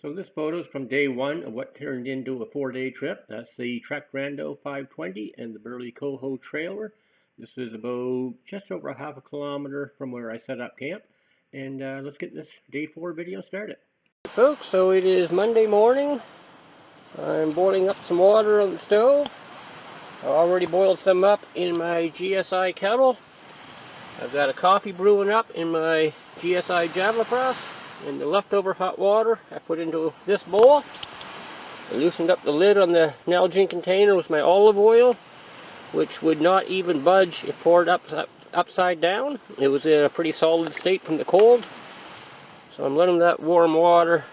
So this photo is from day one of what turned into a 4-day trip. That's the Trek Grando 520 and the Burley Coho trailer. This is about just over a half a kilometer from where I set up camp. And let's get this day 4 video started. Folks, so it is Monday morning. I'm boiling up some water on the stove. I already boiled some up in my GSI kettle. I've got a coffee brewing up in my GSI Java press. And the leftover hot water I put into this bowl. I loosened up the lid on the Nalgene container with my olive oil, which would not even budge if poured upside down. It was in a pretty solid state from the cold. So I'm letting that warm water,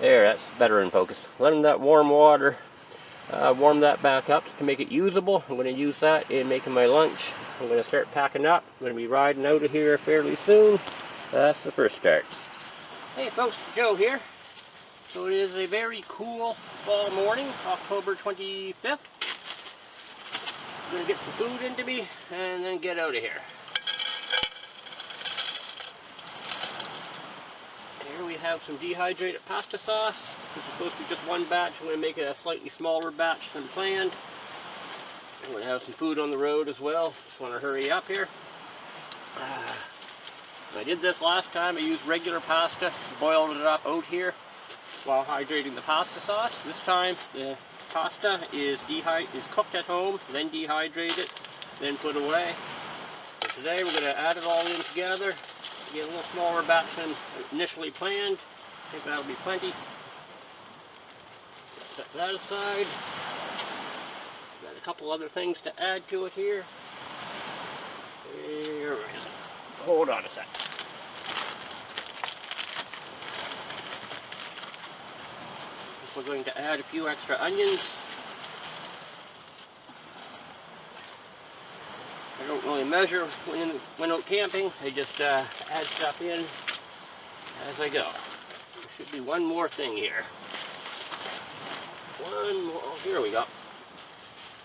there, that's better in focus. Letting that warm water warm that back up to make it usable. I'm going to use that in making my lunch. I'm going to start packing up. I'm going to be riding out of here fairly soon. That's the first start. Hey folks, Joe here. So it is a very cool fall morning, October 25th. I'm going to get some food into me and then get out of here. Here we have some dehydrated pasta sauce. This is supposed to be just one batch. I'm going to make it a slightly smaller batch than planned. I'm going to have some food on the road as well. Just want to hurry up here. I did this last time. I used regular pasta, boiled it up out here while hydrating the pasta sauce. This time the pasta is cooked at home, then dehydrated, then put away. So today we're going to add it all in together, get a little smaller batch than initially planned. I think that'll be plenty. Set that aside. Got a couple other things to add to it here. Here is it. Hold on a sec. We're going to add a few extra onions. I don't really measure when out camping. I just add stuff in as I go. There should be one more thing here. One more. Oh, here we go.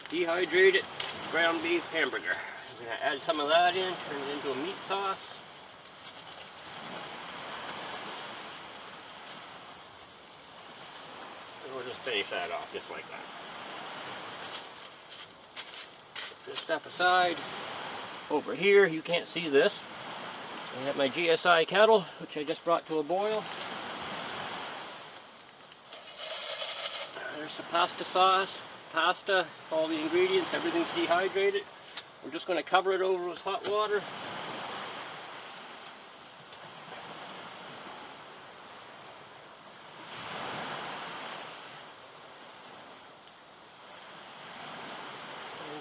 Dehydrated ground beef hamburger. I'm going to add some of that in, turn it into a meat sauce. We'll just finish that off just like that. Put this stuff aside. Over here, you can't see this. I have my GSI kettle, which I just brought to a boil. There's the pasta sauce, pasta, all the ingredients, everything's dehydrated. We're just going to cover it over with hot water.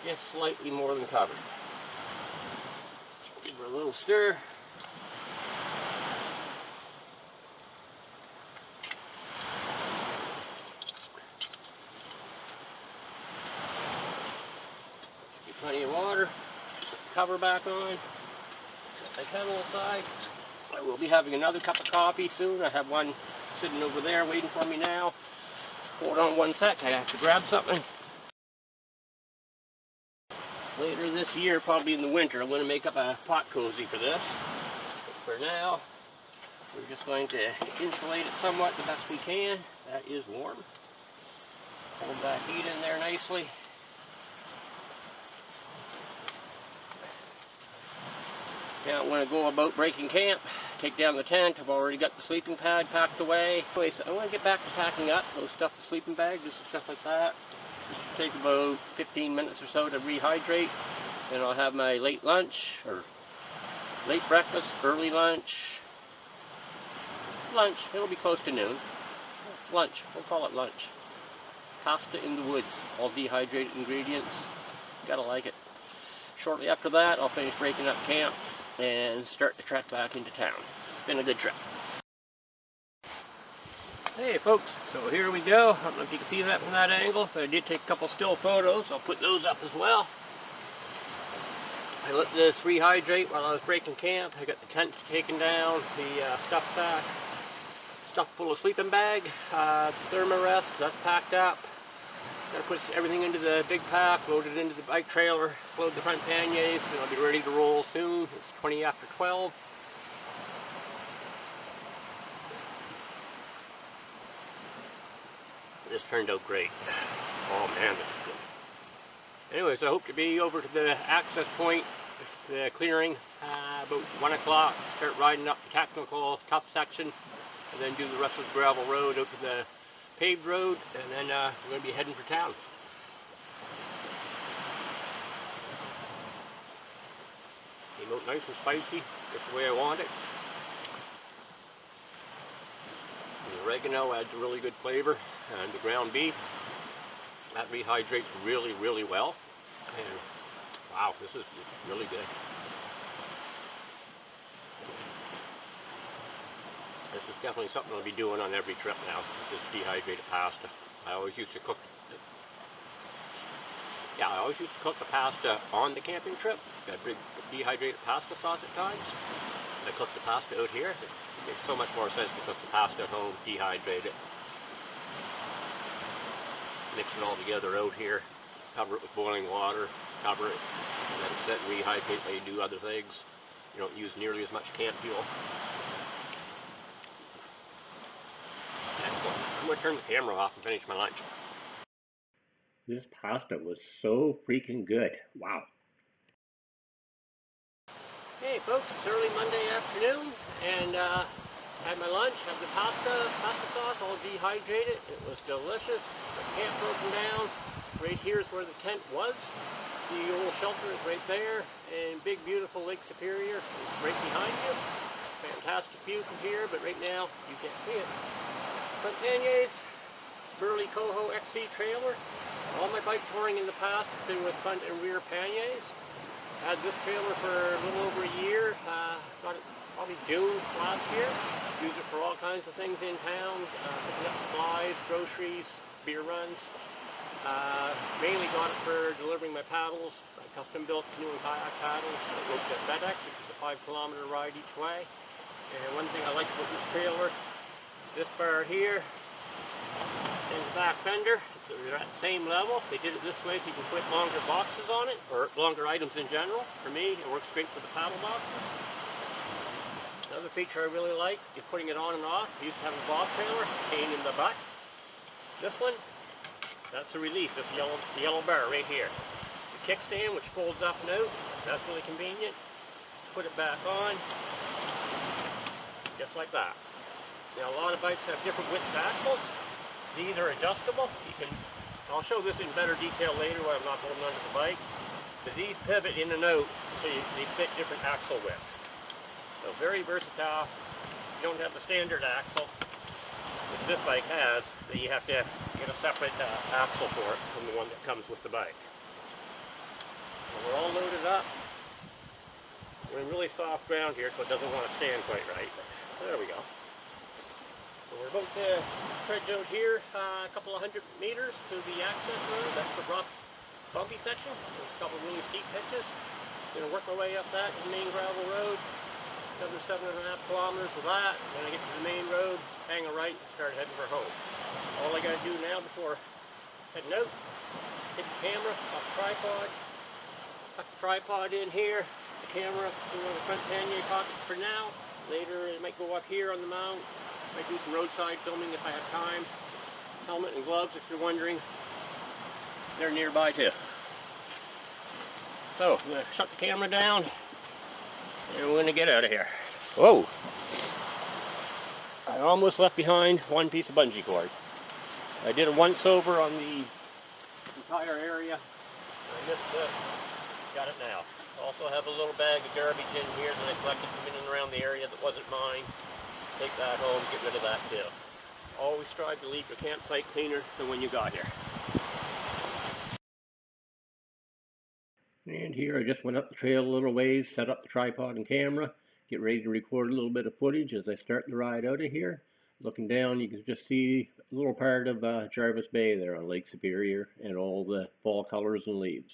Just slightly more than covered. Give her a little stir. Should be plenty of water. Put the cover back on. Set my kettle aside. I will be having another cup of coffee soon. I have one sitting over there waiting for me now. Hold on one sec. I have to grab something. Later this year, probably in the winter, I'm going to make up a pot cozy for this. But for now, we're just going to insulate it somewhat the best we can. That is warm. Hold that heat in there nicely. Now when I go about breaking camp, take down the tent. I've already got the sleeping pad packed away. Anyway, so I want to get back to packing up those stuff, the sleeping bags and stuff like that. Take about 15 minutes or so to rehydrate. Then I'll have my late lunch, or late breakfast, early lunch. Lunch, it'll be close to noon. Lunch, we'll call it lunch. Pasta in the woods, all dehydrated ingredients. Gotta like it. Shortly after that, I'll finish breaking up camp and start the trek back into town. It's been a good trip. Hey folks, so here we go. I don't know if you can see that from that angle, but I did take a couple still photos. I'll put those up as well. I let this rehydrate while I was breaking camp. I got the tent taken down, the stuff sack, stuffed full of sleeping bag, thermarest, that's packed up. Gotta put everything into the big pack, load it into the bike trailer, load the front panniers, and I'll be ready to roll soon. It's 20 after 12. This turned out great. Oh man, this is good. Anyways, I hope to be over to the access point, the clearing, about 1 o'clock. Start riding up the technical tough section, and then do the rest of the gravel road out to the paved road, and then we're going to be heading for town. Came out nice and spicy, just the way I want it. The oregano adds a really good flavor, and the ground beef, that rehydrates really, really well. And wow, this is really good. This is definitely something I'll be doing on every trip now. This is dehydrated pasta. I always used to cook the pasta on the camping trip. Got a big dehydrated pasta sauce at times. I cook the pasta out here. It makes so much more sense to cook the pasta at home, dehydrate it, mix it all together out here, cover it with boiling water, cover it, and let it set and rehydrate while you do other things. You don't use nearly as much camp fuel. Excellent. I'm going to turn the camera off and finish my lunch. This pasta was so freaking good. Wow. Hey folks, it's early Monday afternoon, and had my lunch, had the pasta sauce, all dehydrated. It was delicious. The camp broken down. Right here is where the tent was. The old shelter is right there, and big beautiful Lake Superior is right behind you. Fantastic view from here, but right now you can't see it. Front panniers, Burley Coho XC trailer. All my bike touring in the past has been with front and rear panniers. Had this trailer for a little over a year. Got it probably June last year. Use it for all kinds of things in town, picking up supplies, groceries, beer runs. Mainly got it for delivering my paddles, my custom built canoe and kayak paddles. I wrote at FedEx, which is a 5-kilometer ride each way. And one thing I like about this trailer is this bar here and the back fender. So they're at the same level. They did it this way so you can put longer boxes on it, or longer items in general. For me, it works great for the paddle boxes. Another feature I really like is putting it on and off. I used to have a bob trailer, pain in the butt. This one, that's the release, this yellow bar right here. The kickstand, which folds up and out, that's really convenient. Put it back on, just like that. Now a lot of bikes have different width axles. These are adjustable. I'll show this in better detail later when I'm not holding onto the bike. But these pivot in and out so they fit different axle widths. So very versatile. You don't have the standard axle, which this bike has, so you have to get a separate axle for it from the one that comes with the bike. So we're all loaded up. We're in really soft ground here, so it doesn't want to stand quite right. But there we go. So we're about to trudge out here a couple of 100 meters to the access road. That's the rough, bumpy section. There's a couple of really steep pitches. Going to work my way up that to the main gravel road. Another 7.5 kilometers of that. Then I get to the main road, hang a right, and start heading for home. All I got to do now before heading out, hit the camera off the tripod, tuck the tripod in here, the camera in one of the front pannier pockets for now. Later it might go up here on the mount. Might do some roadside filming if I have time. Helmet and gloves, if you're wondering, they're nearby too. So I'm going to shut the camera down and we're going to get out of here. Whoa! I almost left behind one piece of bungee cord. I did a once over on the entire area. I missed this. Got it now. Also have a little bag of garbage in here that I collected from in and around the area that wasn't mine. Take that home, get rid of that too. Always strive to leave your campsite cleaner than when you got here. And here I just went up the trail a little ways, set up the tripod and camera, get ready to record a little bit of footage as I start the ride out of here. Looking down, you can just see a little part of Jarvis Bay there on Lake Superior and all the fall colors and leaves.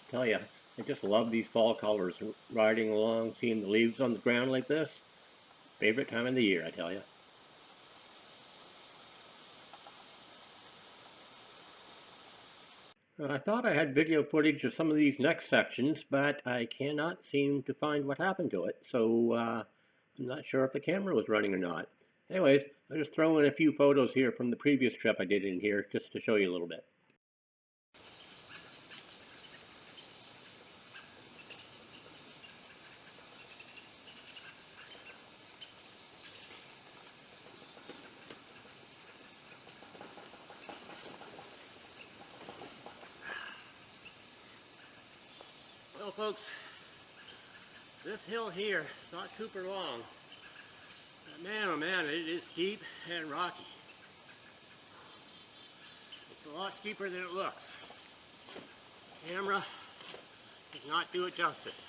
Tell ya, I just love these fall colors. Riding along, seeing the leaves on the ground like this. Favorite time of the year, I tell ya. I thought I had video footage of some of these next sections, but I cannot seem to find what happened to it, so I'm not sure if the camera was running or not. Anyways, I'll just throw in a few photos here from the previous trip I did in here, just to show you a little bit. Well folks, this hill here is not super long, but man oh man, it is steep and rocky. It's a lot steeper than it looks. Camera does not do it justice.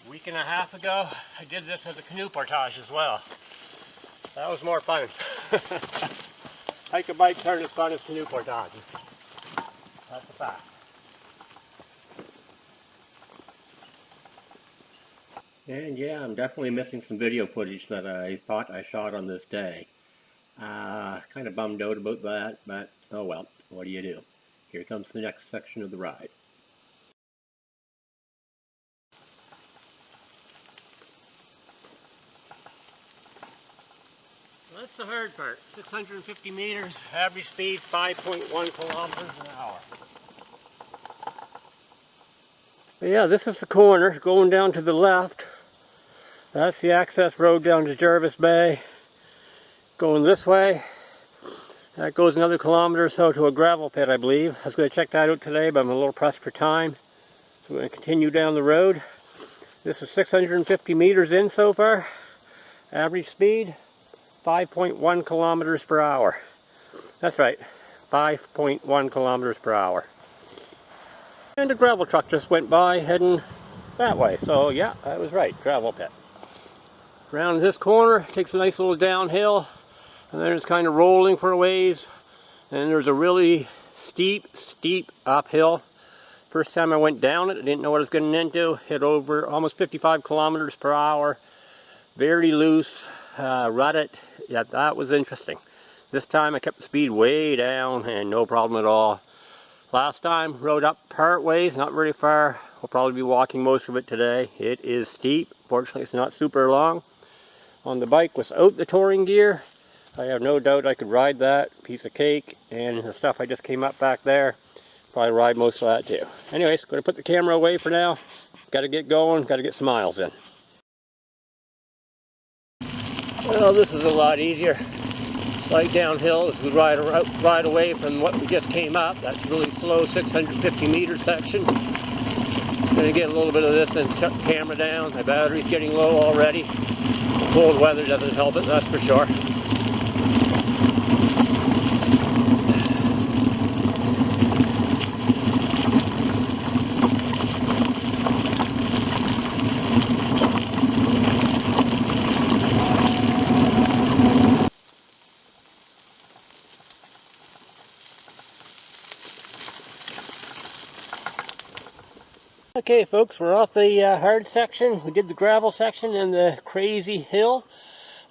A week and a half ago, I did this as a canoe portage as well. That was more fun. Hike a bike aren't as fun as canoe portages. That's a fact. And yeah, I'm definitely missing some video footage that I thought I shot on this day. Kind of bummed out about that, but oh well, what do you do? Here comes the next section of the ride. Well, that's the hard part. 650 meters, average speed 5.1 kilometers an hour. But yeah, this is the corner going down to the left. That's the access road down to Jarvis Bay. Going this way, that goes another kilometer or so to a gravel pit, I believe. I was going to check that out today, but I'm a little pressed for time. So we're going to continue down the road. This is 650 meters in so far. Average speed, 5.1 kilometers per hour. That's right, 5.1 kilometers per hour. And a gravel truck just went by heading that way. So yeah, I was right, gravel pit. Around this corner, takes a nice little downhill, and then it's kind of rolling for a ways. And there's a really steep uphill. First time I went down it, I didn't know what I was getting into. Hit over almost 55 kilometers per hour. Very loose, rutted. Yeah, that was interesting. This time I kept the speed way down and no problem at all. Last time, rode up part ways, not very far. We'll probably be walking most of it today. It is steep. Fortunately, it's not super long. On the bike without the touring gear, I have no doubt I could ride that. Piece of cake, and the stuff I just came up back there, probably ride most of that too. Anyways, going to put the camera away for now. Got to get going, got to get some miles in. Well, this is a lot easier. Slight downhill as we ride away from what we just came up. That's a really slow 650 meter section. Going to get a little bit of this and shut the camera down. My battery's getting low already. The cold weather doesn't help it, that's for sure. Okay folks, we're off the hard section. We did the gravel section and the crazy hill.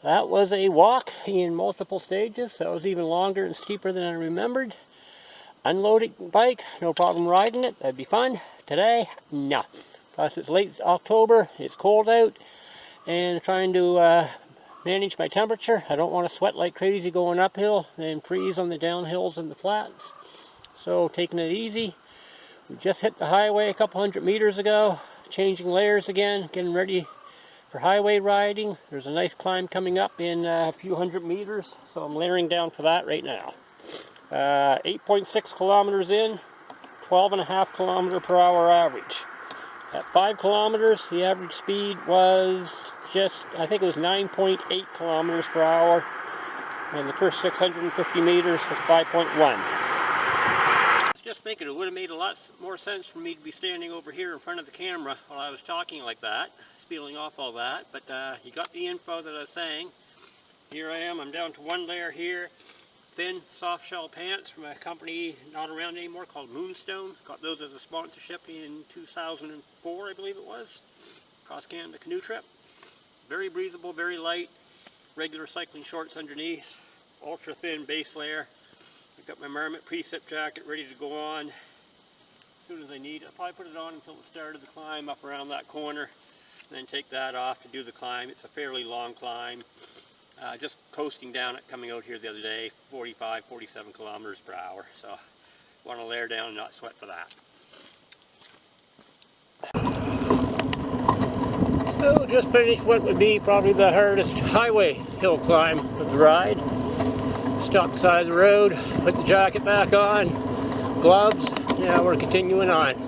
That was a walk in multiple stages. That was even longer and steeper than I remembered. Unloading bike, no problem riding it. That'd be fun. Today, no. Plus it's late October, it's cold out, and trying to manage my temperature. I don't want to sweat like crazy going uphill and freeze on the downhills and the flats. So taking it easy. We just hit the highway a couple hundred meters ago, changing layers again, getting ready for highway riding. There's a nice climb coming up in a few hundred meters, so I'm layering down for that right now. 8.6 kilometers in, 12.5 kilometer per hour average. At 5 kilometers, the average speed was just, I think it was 9.8 kilometers per hour, and the first 650 meters was 5.1. Just thinking it would have made a lot more sense for me to be standing over here in front of the camera while I was talking like that, spieling off all that, but you got the info that I was saying. Here I am, I'm down to one layer here, thin soft shell pants from a company not around anymore called Moonstone. Got those as a sponsorship in 2004, I believe it was, Cross Canada canoe trip. Very breathable, very light, regular cycling shorts underneath. ultra thin base layer. I've got my Marmot precip jacket ready to go on as soon as I need it. I'll probably put it on until the start of the climb up around that corner, and then take that off to do the climb. It's a fairly long climb. Just coasting down it coming out here the other day, 45, 47 kilometers per hour. So want to layer down and not sweat for that. Oh, just finished what would be probably the hardest highway hill climb of the ride. Stopped beside the road, put the jacket back on, gloves. Now we're continuing on.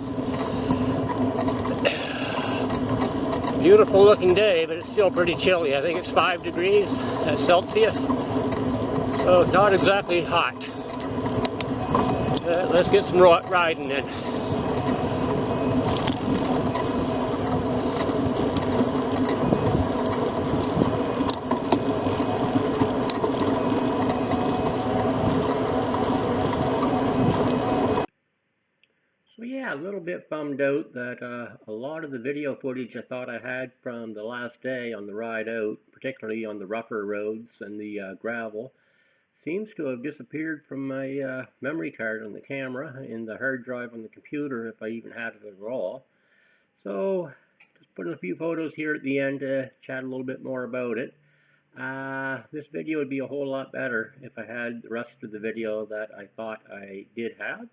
Beautiful looking day, but it's still pretty chilly. I think it's 5 degrees Celsius, so not exactly hot. Let's get some riding then. So yeah, a little bit bummed out that a lot of the video footage I thought I had from the last day on the ride out, particularly on the rougher roads and the gravel, seems to have disappeared from my memory card on the camera, in the hard drive on the computer, if I even had it at all. So just putting a few photos here at the end to chat a little bit more about it. This video would be a whole lot better if I had the rest of the video that I thought I did have.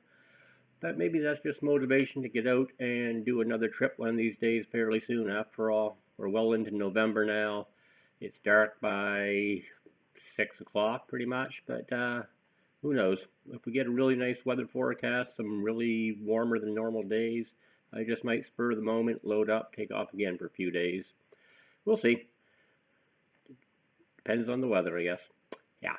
But maybe that's just motivation to get out and do another trip one of these days fairly soon. After all, we're well into November now. It's dark by 6 o'clock pretty much, but who knows? If we get a really nice weather forecast, some really warmer than normal days, I just might spur the moment, load up, take off again for a few days. We'll see. Depends on the weather, I guess. Yeah.